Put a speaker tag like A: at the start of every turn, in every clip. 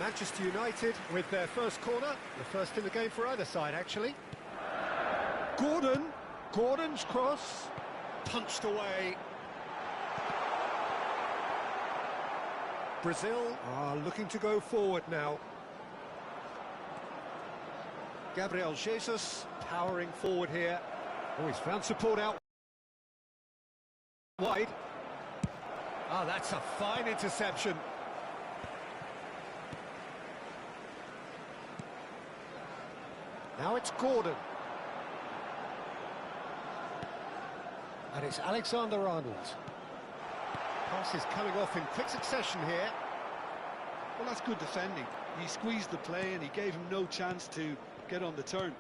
A: Manchester United with their first corner, the first in the game for either side, actually. Gordon's cross, punched away. Brazil are looking to go forward now. Gabriel Jesus powering forward here. Oh, he's found support out wide. Oh, that's a fine interception. Now it's Gordon. And it's Alexander-Arnold. Pass is coming off in quick succession here.
B: Well, that's good defending. He squeezed the play and he gave him no chance to get on the turn.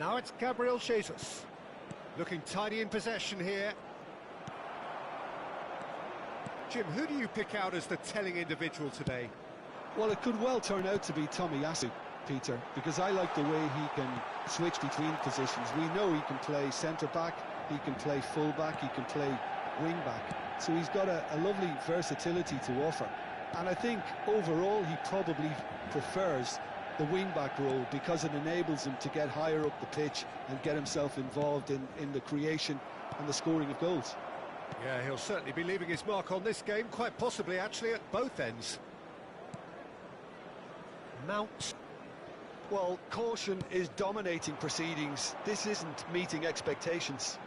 A: Now it's Gabriel Jesus. Looking tidy in possession here. Jim, who do you pick out as the telling individual today?
B: Well, it could well turn out to be Tomiyasu, Peter, because I like the way he can switch between positions. We know he can play centre-back, he can play full-back, he can play wing-back. So he's got a lovely versatility to offer. And I think overall he probably prefers the wing-back role because it enables him to get higher up the pitch and get himself involved in the creation and the scoring of goals.
A: Yeah, he'll certainly be leaving his mark on this game, quite possibly actually at both ends. Mount.
B: Well, caution is dominating proceedings. This isn't meeting expectations.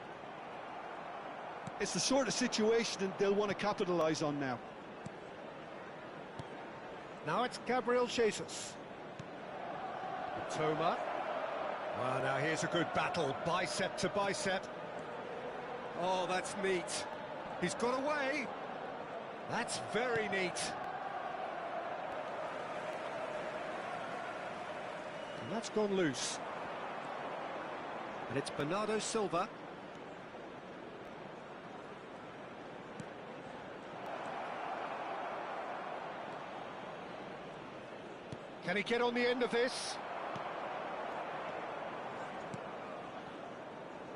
B: It's the sort of situation that they'll want to capitalise on now.
A: Now it's Gabriel Jesus. Toma. Well, now here's a good battle, bicep to bicep. Oh, that's neat. He's got away. That's very neat. And that's gone loose. And it's Bernardo Silva. Can he get on the end of this?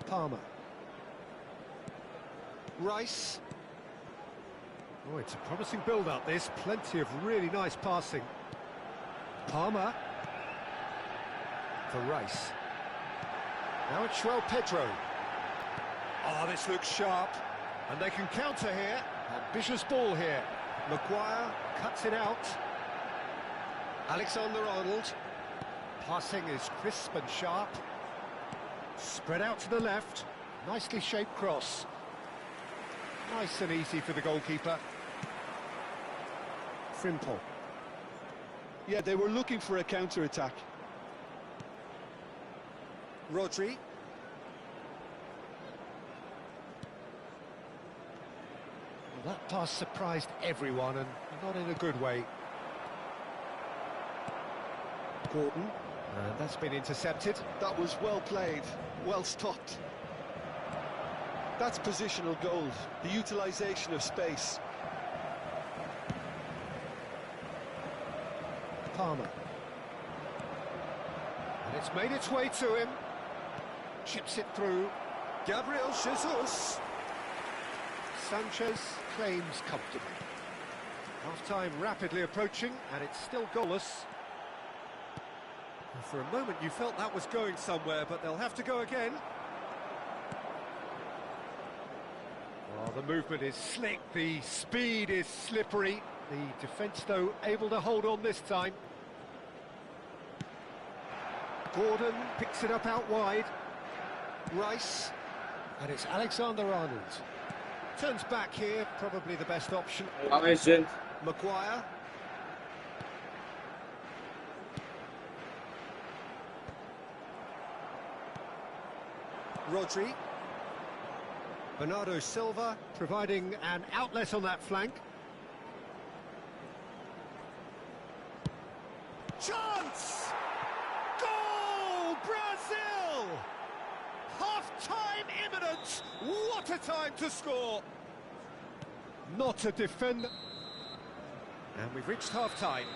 A: Palmer. Rice. Oh, it's a promising build-up, this. Plenty of really nice passing. Palmer. For Rice. Now it's João Pedro. Oh, this looks sharp. And they can counter here. Ambitious ball here. Maguire cuts it out. Alexander-Arnold. Passing is crisp and sharp. Spread out to the left. Nicely shaped cross. Nice and easy for the goalkeeper. Frimpong.
B: Yeah, they were looking for a counter-attack.
A: Rodri. Well, that pass surprised everyone, and not in a good way. Gordon, and that's been intercepted.
B: That was well played, well stopped. That's positional gold, the utilisation of space.
A: Palmer. And it's made its way to him. Chips it through. Gabriel Jesus. Sanchez claims comfortably. Half-time rapidly approaching, and it's still goalless. For a moment you felt that was going somewhere, but they'll have to go again. Oh, the movement is slick, the speed is slippery. The defence, though, able to hold on this time. Gordon picks it up out wide. Rice. And it's Alexander-Arnold. Turns back here, probably the best option. Maguire. Rodri. Bernardo Silva providing an outlet on that flank. Chance! Goal! Brazil! Half-time imminent! What a time to score! Not a defender. And we've reached half-time.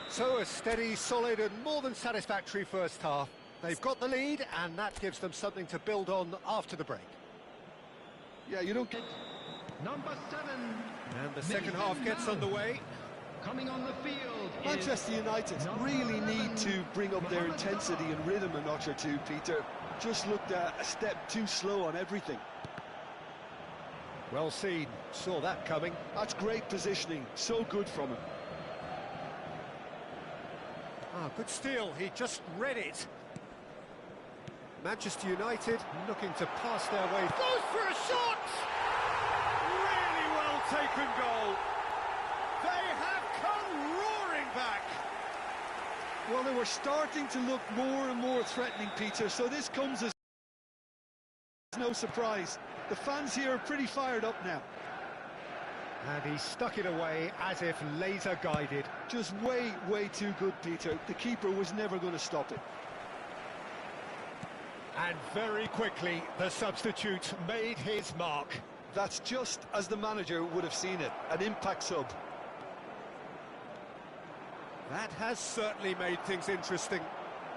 A: So a steady, solid and more than satisfactory first half. They've got the lead, and that gives them something to build on after the break.
B: Yeah, you don't get...
C: Number 7,
A: And the second half gets underway.
C: Coming on the field,
B: Manchester United really need to bring up their intensity and rhythm a notch or two, Peter. Just looked a step too slow on everything.
A: Well seen, saw that coming.
B: That's great positioning, so good from him.
A: Ah, good steal, he just read it. Manchester United looking to pass their way. Goes for a shot! Really well taken goal. They have come roaring back.
B: Well, they were starting to look more and more threatening, Peter, so this comes as no surprise. The fans here are pretty fired up now.
A: And he stuck it away as if laser guided.
B: Just way, way too good, Peter. The keeper was never going to stop it.
A: And very quickly, the substitute made his mark.
B: That's just as the manager would have seen it, an impact sub.
A: That has certainly made things interesting.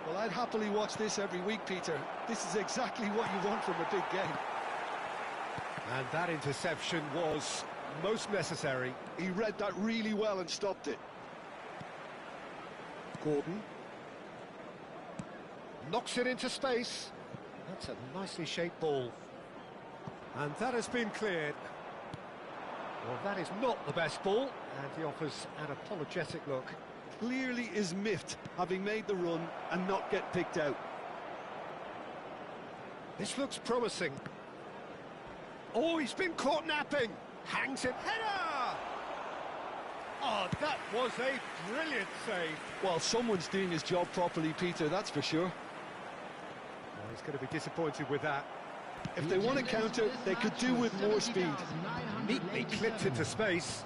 B: Well, I'd happily watch this every week, Peter. This is exactly what you want from a big game.
A: And that interception was most necessary.
B: He read that really well and stopped it.
A: Gordon knocks it into space. That's a nicely shaped ball. And that has been cleared. Well, that is not the best ball, and he offers an apologetic look.
B: Clearly is miffed, having made the run and not get picked out.
A: This looks promising. Oh, he's been caught napping. Hangs it. Header! Oh, that was a brilliant save.
B: Well, someone's doing his job properly, Peter, that's for sure.
A: Well, he's going to be disappointed with that.
B: If they want to counter, they could do with more speed.
A: Neatly clipped into space.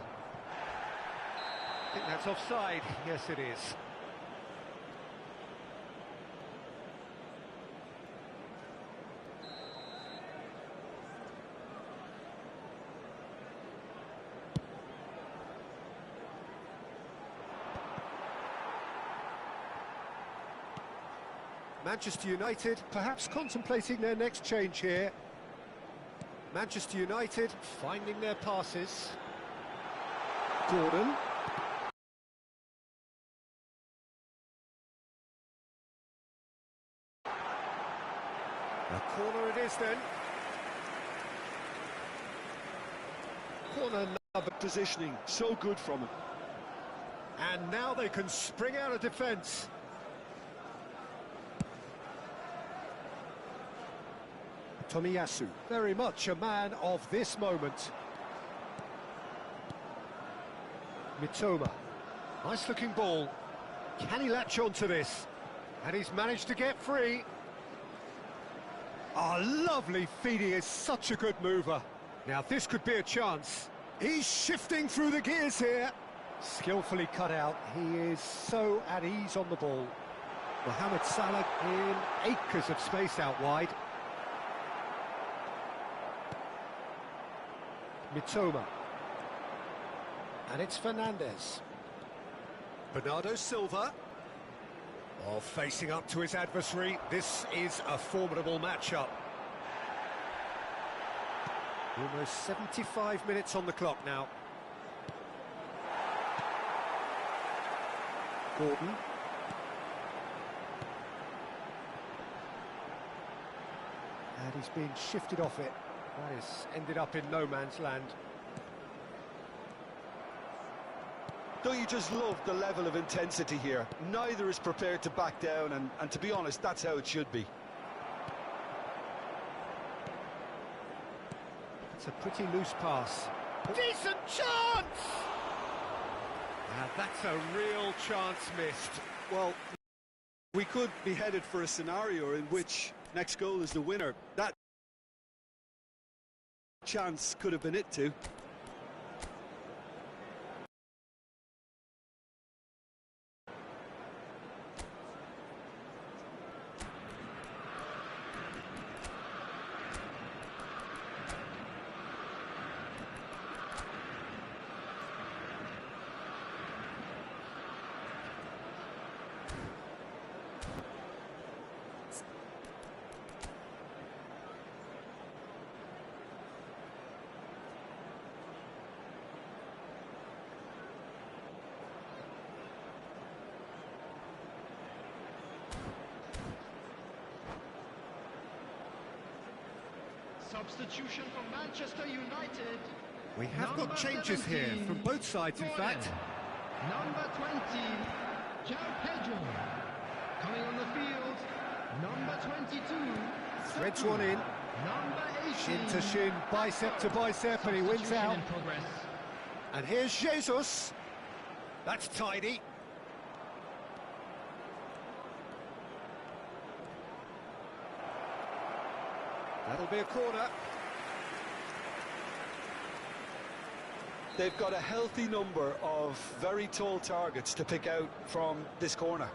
A: I think that's offside. Yes, it is. Manchester United perhaps contemplating their next change here. Manchester United finding their passes. Gordon. A corner it is then. Corner number.
B: Positioning, so good from him.
A: And now they can spring out of defence. Tomiyasu, very much a man of this moment. Mitoma, nice looking ball. Can he latch on to this? And he's managed to get free. Oh, lovely feed, he is such a good mover. Now this could be a chance. He's shifting through the gears here. Skillfully cut out, he is so at ease on the ball. Mohamed Salah in acres of space out wide. Mitoma. And it's Fernandes. Bernardo Silva. Oh, facing up to his adversary. This is a formidable matchup. Almost 75 minutes on the clock now. Gordon. And he's been shifted off it. That has ended up in no man's land.
B: Don't you just love the level of intensity here? Neither is prepared to back down, and to be honest, that's how it should be.
A: It's a pretty loose pass. Decent chance! Now that's a real chance missed.
B: Well, we could be headed for a scenario in which next goal is the winner. That chance could have been it too.
C: Substitution for Manchester United.
A: We have got changes here from both sides, in fact.
C: Number 20, João Pedro. Coming on the field, number 22.
A: Threads one in.
C: Number 18.
A: Shin to shin, bicep to bicep, and he wins out.
C: In progress.
A: And here's Jesus. That's tidy. That'll be a corner.
B: They've got a healthy number of very tall targets to pick out from this corner.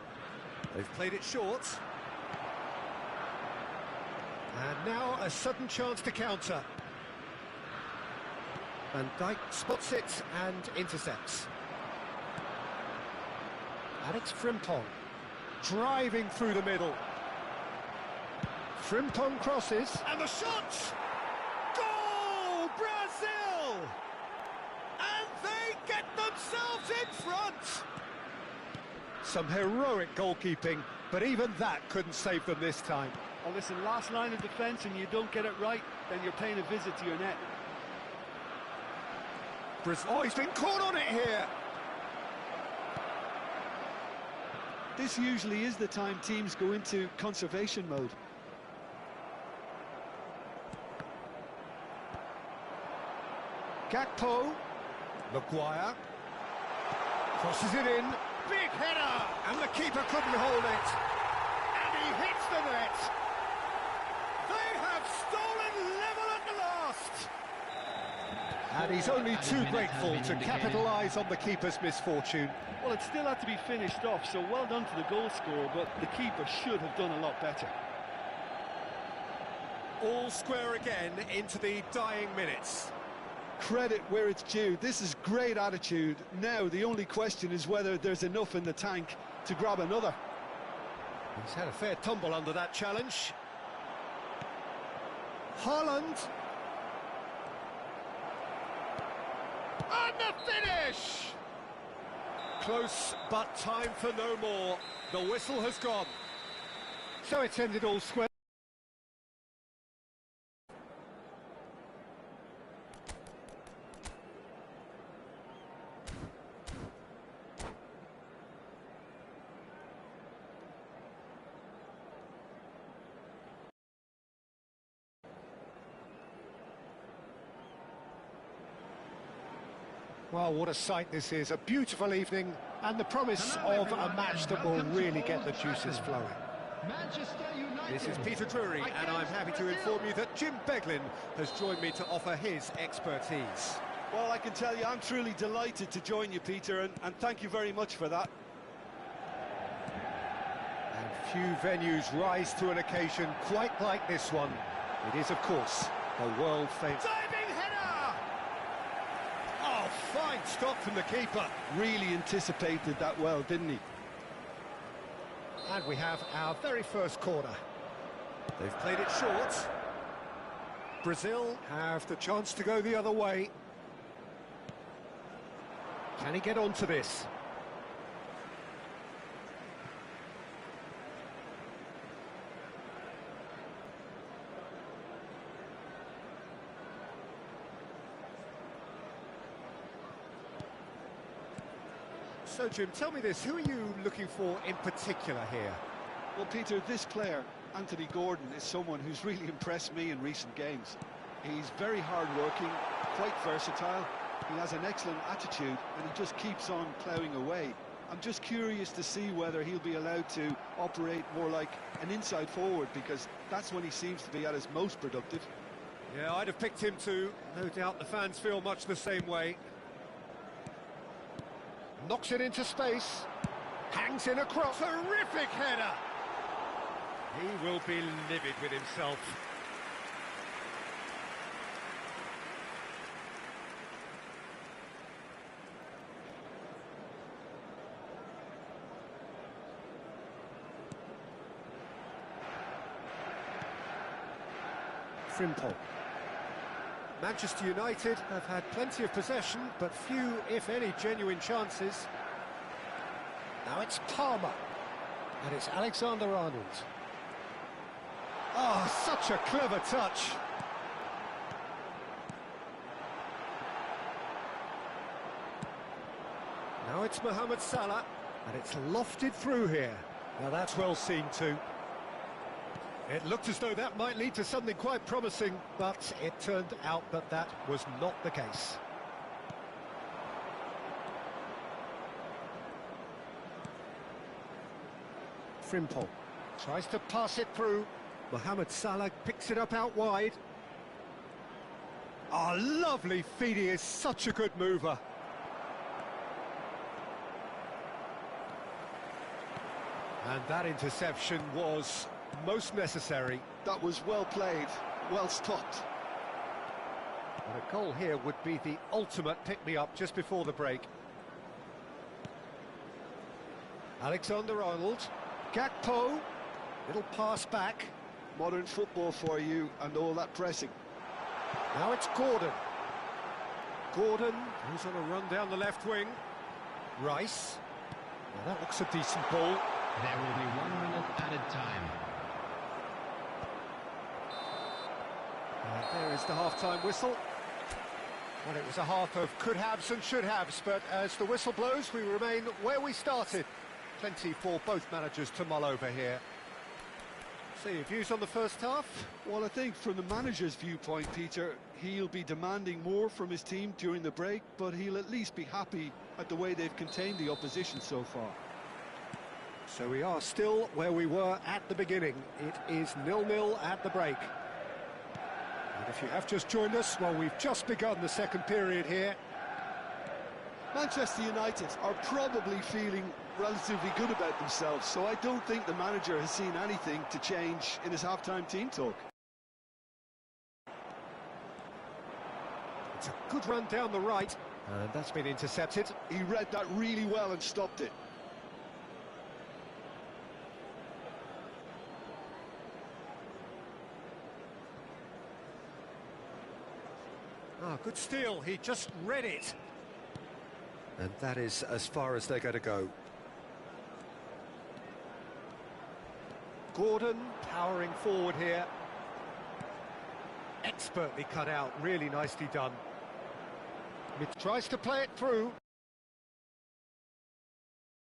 A: They've played it short. And now a sudden chance to counter. Van Dijk spots it and intercepts. Alex Frimpong driving through the middle. Frimpong crosses. And the shot! Goal! Brazil! And they get themselves in front! Some heroic goalkeeping, but even that couldn't save them this time.
B: Oh, listen, last line of defence and you don't get it right, then you're paying a visit to your net.
A: Oh, he's been caught on it here!
B: This usually is the time teams go into conservation mode.
A: Gakpo, Maguire, crosses it in, big header, and the keeper couldn't hold it, and he hits the net. They have stolen level at the last. And he's only too grateful to capitalise on the keeper's misfortune.
B: Well, it still had to be finished off, so well done to the goal scorer, but the keeper should have done a lot better.
A: All square again into the dying minutes.
B: Credit where it's due. This is great attitude. Now the only question is whether there's enough in the tank to grab another.
A: He's had a fair tumble under that challenge. Haaland. And the finish! Close, but time for no more. The whistle has gone. So it's ended all square. Well, what a sight this is. A beautiful evening and the promise of a match that will really get the juices flowing. This is Peter Drury, and I'm happy to inform you that Jim Beglin has joined me to offer his expertise.
B: Well, I can tell you I'm truly delighted to join you, Peter, and thank you very much for that.
A: And few venues rise to an occasion quite like this one. It is, of course, a world-famous... Diving header! Oh, fine stop from the keeper.
B: Really anticipated that well, didn't he?
A: And we have our very first corner. They've played it short. Brazil have the chance to go the other way. Can he get onto this? So, Jim, tell me this, who are you looking for in particular here?
B: Well, Peter, this player, Anthony Gordon, is someone who's really impressed me in recent games. He's very hard-working, quite versatile, he has an excellent attitude, and he just keeps on ploughing away. I'm just curious to see whether he'll be allowed to operate more like an inside forward, because that's when he seems to be at his most productive.
A: Yeah, I'd have picked him too. No doubt the fans feel much the same way. Knocks it into space, hangs in across, terrific header! He will be livid with himself. Frimpong. Manchester United have had plenty of possession, but few, if any, genuine chances. Now it's Palmer, and it's Alexander-Arnold. Oh, such a clever touch. Now it's Mohamed Salah, and it's lofted through here. Now that's well seen too. It looked as though that might lead to something quite promising, but it turned out that that was not the case. Frimpong tries to pass it through. Mohamed Salah picks it up out wide. Oh, lovely feed, he is such a good mover. And that interception was most necessary.
B: That was well played, well stopped.
A: And a goal here would be the ultimate pick-me-up just before the break. Alexander-Arnold, Gakpo, little pass back.
B: Modern football for you and all that pressing.
A: Now it's Gordon. Gordon, who's on a run down the left wing. Rice. Now that looks a decent ball.
C: There will be 1 minute added time.
A: There is the half-time whistle. Well, it was a half of could-haves and should-haves, but as the whistle blows, we remain where we started. Plenty for both managers to mull over here. So your views on the first half?
B: Well, I think from the manager's viewpoint, Peter, he'll be demanding more from his team during the break, but he'll at least be happy at the way they've contained the opposition so far.
A: So we are still where we were at the beginning. It is 0-0 at the break. And if you have just joined us, well, we've just begun the second period here.
B: Manchester United are probably feeling relatively good about themselves, so I don't think the manager has seen anything to change in his half-time team talk.
A: It's a good run down the right, and that's been intercepted.
B: He read that really well and stopped it.
A: Ah, good steal, he just read it. And that is as far as they're going to go. Gordon powering forward here. Expertly cut out, really nicely done. He tries to play it through.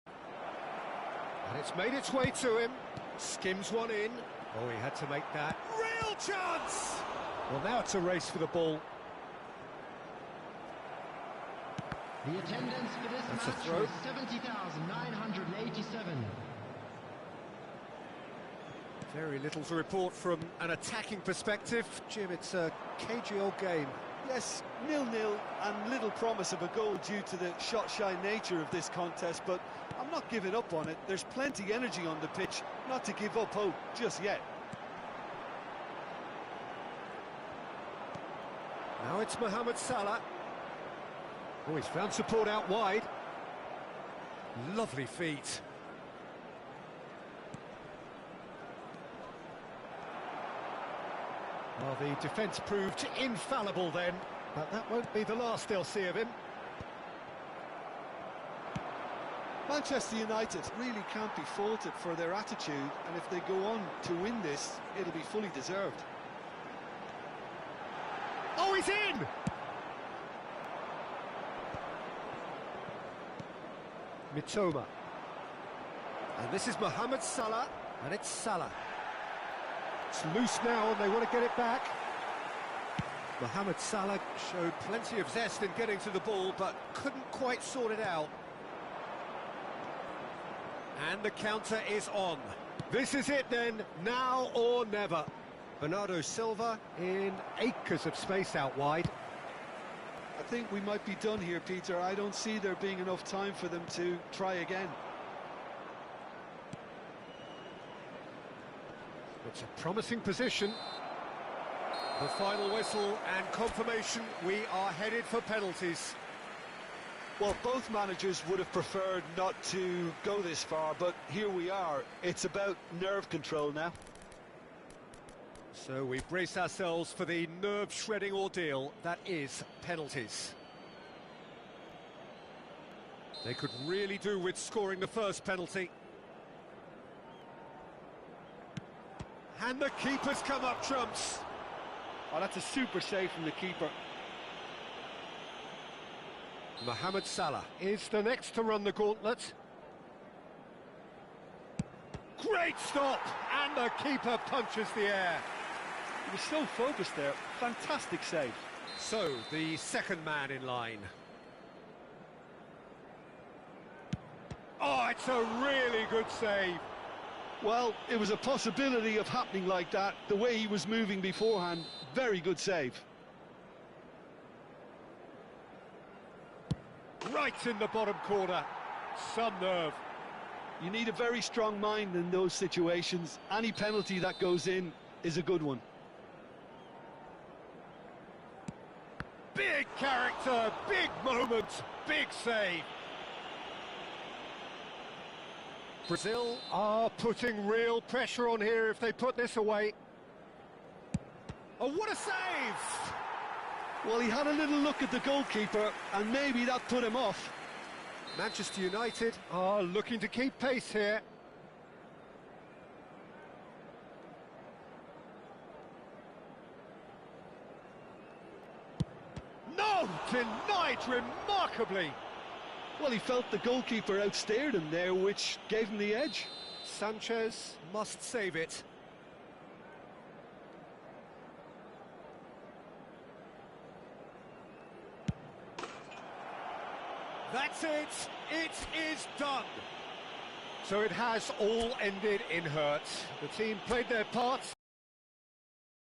A: And it's made its way to him. Skims one in. Oh, he had to make that. Real chance! Well, now it's a race for the ball.
C: The attendance for this
A: That's
C: match
A: a throw.
C: was 70,987.
A: Very little to report from an attacking perspective. Jim, it's a cagey old game.
B: Yes, 0-0 and little promise of a goal due to the shot-shy nature of this contest, but I'm not giving up on it. There's plenty energy on the pitch, not to give up hope just yet.
A: Now it's Mohamed Salah. Oh, he's found support out wide. Lovely feet. Well, the defence proved infallible then, but that won't be the last they'll see of him.
B: Manchester United really can't be faulted for their attitude, and if they go on to win this, it'll be fully deserved.
A: Oh, he's in! Mitoma. And this is Mohamed Salah, and it's Salah. It's loose now, and they want to get it back. Mohamed Salah showed plenty of zest in getting to the ball, but couldn't quite sort it out. And the counter is on. This is it then, now or never. Bernardo Silva in acres of space out wide.
B: I think we might be done here, Peter. I don't see there being enough time for them to try again.
A: It's a promising position. The final whistle and confirmation, we are headed for penalties.
B: Well, both managers would have preferred not to go this far, but here we are. It's about nerve control now.
A: So we brace ourselves for the nerve-shredding ordeal that is penalties. They could really do with scoring the first penalty. And the keeper's come up trumps.
B: Oh, that's a super save from the keeper.
A: Mohamed Salah is the next to run the gauntlet. Great stop, and the keeper punches the air.
B: He was so focused there. Fantastic save.
A: So, the second man in line. Oh, it's a really good save.
B: Well, it was a possibility of happening like that. The way he was moving beforehand, very good save.
A: Right in the bottom corner. Some nerve.
B: You need a very strong mind in those situations. Any penalty that goes in is a good one.
A: Big character, big moment, big save. Brazil are putting real pressure on here if they put this away. Oh, what a save!
B: Well, he had a little look at the goalkeeper, and maybe that put him off.
A: Manchester United are looking to keep pace here. No! Denied remarkably!
B: Well, he felt the goalkeeper outstared him there, which gave him the edge.
A: Sanchez must save it. That's it! It is done! So it has all ended in hurt. The team played their part.